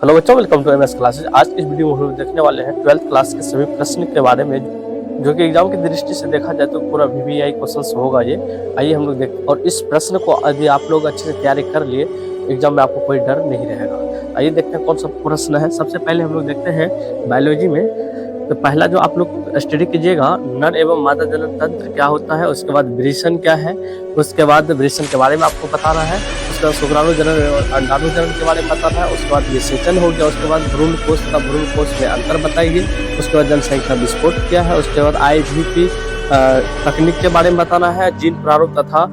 Hello बच्चों, welcome to MS classes. आज की इस वीडियो में हम लोग देखने वाले हैं 12th क्लास के सभी प्रश्न के बारे में, जो कि एग्जाम की दृष्टि से देखा जाए तो पूरा वीवीआई क्वेश्चंस होगा ये। आइए हम लोग देखते हैं, और इस प्रश्न को यदि आप लोग अच्छे से तैयारी कर लिए, एग्जाम में आपको कोई डर नहीं रहेगा। आइए देखते हैं कौन सा प्रश्न है। सबसे पहले हम लोग देखते हैं बायोलॉजी में, तो पहला जो आप लोग स्टडी कीजिएगा, नर एवं मादा जनन तंत्र क्या होता है, उसके बाद वृषण क्या है, उसके बाद वृषण के बारे में आपको बताना है, उसके बाद शुक्राणु जनन और अंडाणु जनन के बारे में बताना है, उसके बाद विसेचन हो गया, उसके बाद भ्रूण कोष तथा भ्रूण कोष में अंतर बताइए, उसके बाद जनसंख्या विस्फोट क्या है, उसके बाद IVP तकनीक के बारे में बताना है, जीन प्रारूप तथा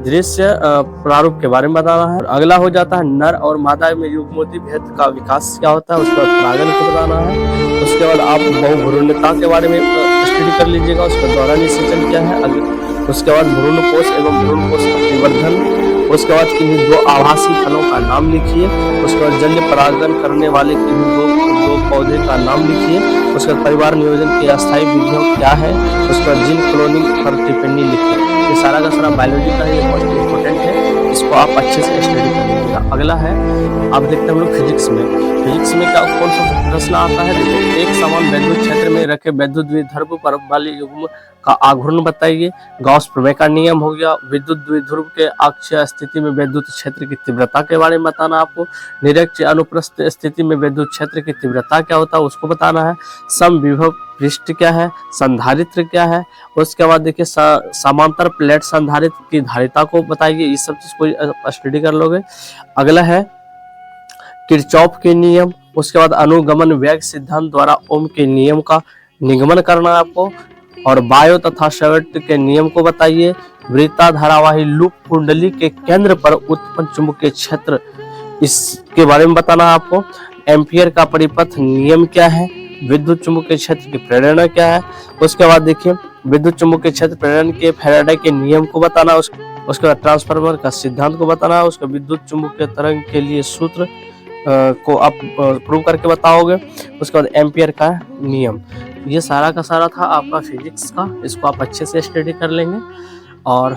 दृश्य प्रारूप के बारे में बताना है। अगला हो जाता है नर और मादा में युग्मोत्ती भेद का विकास क्या होता है, उसके बाद परागण को बताना है, उसके बाद आप बहुभ्रूणता के बारे में स्टडी कर लीजिएगा, उसके बाद दोहरा निषेचन क्या है, उसके बाद भ्रूण कोष एवं भ्रूण कोष का परिवर्धन, उसके बाद किन्हीं दो आभासी फलों का नाम लिखिए, उसके बाद जन्य परागण करने वाले किन्हीं दो पौधे का नाम लिखिए, उसके बाद परिवार नियोजन की अस्थायी विधियों क्या है, उसके बाद जीन क्लोनिंग पर टिप्पणी लिखिए। ये सारा का सारा बायोलॉजी का ये मोस्ट इम्पोर्टेंट है, इसको आप अच्छे से स्टडी कर लीजिएगा। अगला है, आप देखते हैं हम लोग फिजिक्स में क्या कौन सा प्रश्न आता है। देखो, एक समान वैद्युत क्षेत्र में रखे वैद्युत द्विध्रुव पर वाले युग्म का आघूर्ण बताइए। गॉस प्रमेय का नियम हो गया। विद्युत द्विध्रुव के अक्षीय स्थिति में वैद्युत क्षेत्र की तीव्रता के बारे में बताना आपको। निरक्ष अनुप्रस्थ स्थिति में वैद्युत क्षेत्र की तीव्रता क्या होता है उसको बताना है। समविभव पृष्ठ क्या है, संधारित्र क्या है, उसके बाद देखिए समांतर प्लेट संधारित्र की धारिता को बताइए। ये सब चीज को स्टडी कर लोगे। अगला है किरचॉफ के नियम, उसके बाद अनुगमन वेग सिद्धांत द्वारा ओम के नियम का निगमन करना है आपको, और बायो तथा शेवट के नियम को बताइए। वृत्ता धारावाही लूप कुंडली के केंद्र पर उत्पन्न चुंबकीय क्षेत्र, इसके बारे में बताना है आपको। एम्पियर का परिपथ नियम क्या है, विद्युत चुंबकीय क्षेत्र की प्रेरणा क्या है, उसके बाद देखिए विद्युत चुंबकीय क्षेत्र प्रेरण के फैराडे के नियम को बताना, उसके बाद ट्रांसफार्मर का सिद्धांत को बताना है, उसके विद्युत चुंबकीय तरंग के लिए सूत्र को आप प्रूव करके बताओगे, उसके बाद एम्पियर का नियम। ये सारा का सारा था आपका फिजिक्स का, इसको आप अच्छे से स्टडी कर लेंगे। और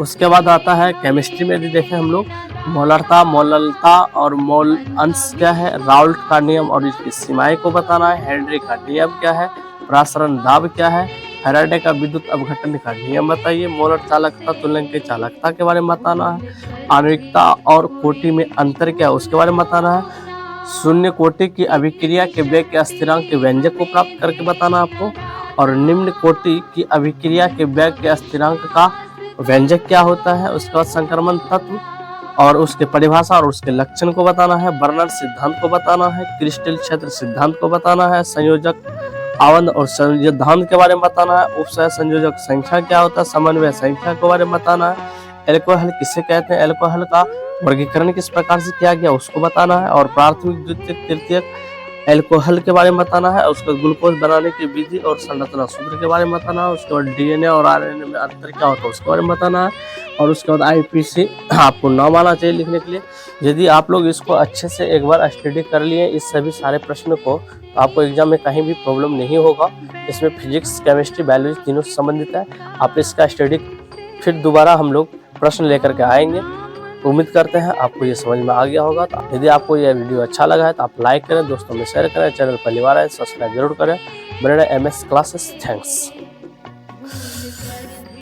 उसके बाद आता है केमिस्ट्री में, यदि देखें हम लोग, मोलरता, मोललता और मोल अंश क्या है, राउल्ट का नियम और इसकी सीमाएं को बताना है। हेनरी का नियम क्या है, प्रसारण दाब क्या है, फैराडे का विद्युत अपघटन का नियम बताइए। मोलर चालकता, तुल्यक चालकता के बारे में बताना है। आणविकता और कोटि में अंतर क्या है उसके बारे में बताना है। शून्य कोटि की अभिक्रिया के वेग के स्थिरांक के व्यंजक को प्राप्त करके बताना आपको, और निम्न कोटि की अभिक्रिया के वेग के स्थिरांक का व्यंजक क्या होता है। उसके बाद संक्रमण तत्व और उसके परिभाषा और उसके लक्षण को बताना है। बर्नर सिद्धांत को बताना है। क्रिस्टल क्षेत्र सिद्धांत को बताना है। संयोजक आवंद और संयोजक के बारे में बताना है। उपसह संयोजक संख्या क्या होता है, समन्वय संख्या के बारे में बताना है। एल्कोहल किसे कहते हैं, एल्कोहल का वर्गीकरण किस प्रकार से किया गया उसको बताना है। और प्राथमिक, द्वितीयक, तृतीयक एल्कोहल के बारे में बताना है। उसका ग्लूकोज बनाने की विधि और संरचना सूत्र के बारे में बताना है। उसके बाद DNA और RNA में अंतर क्या होता है उसके बारे में बताना है। और उसके बाद IPC आपको नाम आना चाहिए लिखने के लिए। यदि आप लोग इसको अच्छे से एक बार स्टडी कर लिए इस सभी सारे प्रश्न को, तो आपको एग्जाम में कहीं भी प्रॉब्लम नहीं होगा। इसमें फिजिक्स, केमिस्ट्री, बायोलॉजी तीनों से संबंधित है। आप इसका स्टडी फिर दोबारा हम लोग प्रश्न लेकर के आएंगे। उम्मीद करते हैं आपको ये समझ में आ गया होगा। तो यदि आपको यह वीडियो अच्छा लगा है तो आप लाइक करें, दोस्तों में शेयर करें, चैनल पहली बार है सब्सक्राइब जरूर करें। बने रहें MS क्लासेस। थैंक्स।